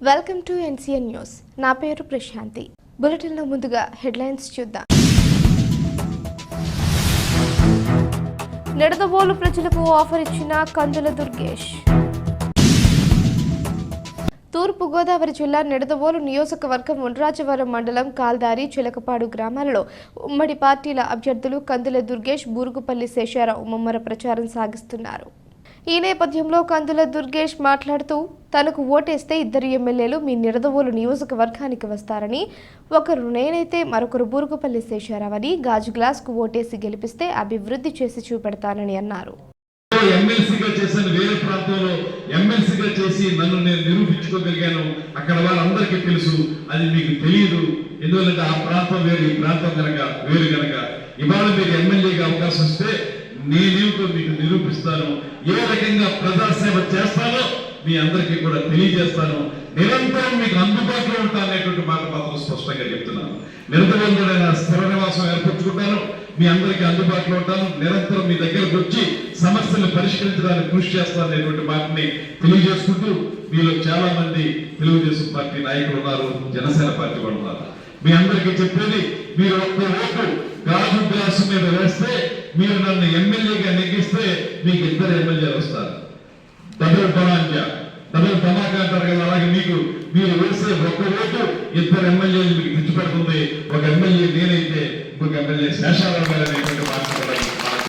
Welcome to NCN news. నా పేరు ప్రశాంతి. బులెటిన్లో ముందుగా హెడ్లైన్స్ చూద్దాం. నిడదవోలు ప్రజలకు ఆఫర్ ఇచ్చిన కందుల దుర్గేష్. తూర్పు గోదావరి జిల్లా నిడదవోలు నియోజకవర్గం ఉండ్రాజవరం మండలం కాల్దారి చిలకపాడు గ్రామాలలో ఉమ్మడి పార్టీల అభ్యర్థులు కందుల దుర్గేష్, బూరుగుపల్లి శేషారావు ముమ్మర ప్రచారం సాగిస్తున్నారు. ఈ నేపథ్యంలో కందుల దుర్గేష్ మాట్లాడుతూ తనకు ఓటేస్తే ఇద్దరు ఎమ్మెల్యేలు మీ నిడదవోలు నియోజకవర్గానికి వస్తారని, ఒకరు నేనైతే మరొకరు బూరుగుపల్లి శేషారావని, గాజు గ్లాస్కు ఓటేసి గెలిపిస్తే అభివృద్ధి చేసి చూపెడతానని అన్నారు. ఎమ్మెల్సీగా చేశాను, వేరే ప్రాంతంలో ఎమ్మెల్సీగా చేసి నన్ను నేను నిరూపించుకోగలిగాను. అక్కడ వాళ్ళందరికీ తెలుసు, అది మీకు తెలియదు. ఎందుకంటే ఆ ప్రాంతం వేరు, ఈ ప్రాంతం కనుక వేరు కనుక ఇవాళ మీరు ఎమ్మెల్యేగా అవకాశం వస్తే నేనేమిటో మీకు నిరూపిస్తాను. ఏ రకంగా ప్రజాసేవ చేస్తానో మీ అందరికీ కూడా తెలియజేస్తాను. నిరంతరం మీకు అందుబాటులో ఉంటాననేటువంటి మాట మాత్రం స్పష్టంగా చెప్తున్నాను. నిరంతరం స్థిర నివాసం ఏర్పరచుకుంటాను, మీ అందరికీ అందుబాటులో ఉంటాను, నిరంతరం మీ దగ్గరకు వచ్చి సమస్యలను పరిష్కరించడానికి కృషి చేస్తాననేటువంటి మాటని తెలియజేసుకుంటూ, మీలో చాలా మంది తెలుగుదేశం పార్టీ నాయకులు ఉన్నారు, జనసేన పార్టీ వాళ్ళు ఉన్నారు. మీ అందరికీ చెప్పేది, మీరు ఒక్క ఓటు గాజు గ్లాసు మీద వేస్తే, మీరు నన్ను ఎమ్మెల్యేగా నెగ్గిస్తే మీకు ఇద్దరు ఎమ్మెల్యేలు వస్తారు. డబుల్ ధమాకా అంటారు కదా, అలాగే మీరు వేసే ఒక్క ఓటు ఇద్దరు ఎమ్మెల్యేలు మీకు తెచ్చిపెడుతుంది. ఒక ఎమ్మెల్యే నేనైతే ఇంకొక ఎమ్మెల్యే శేషారావు గారు అనేటువంటి మాట్లాడాలి.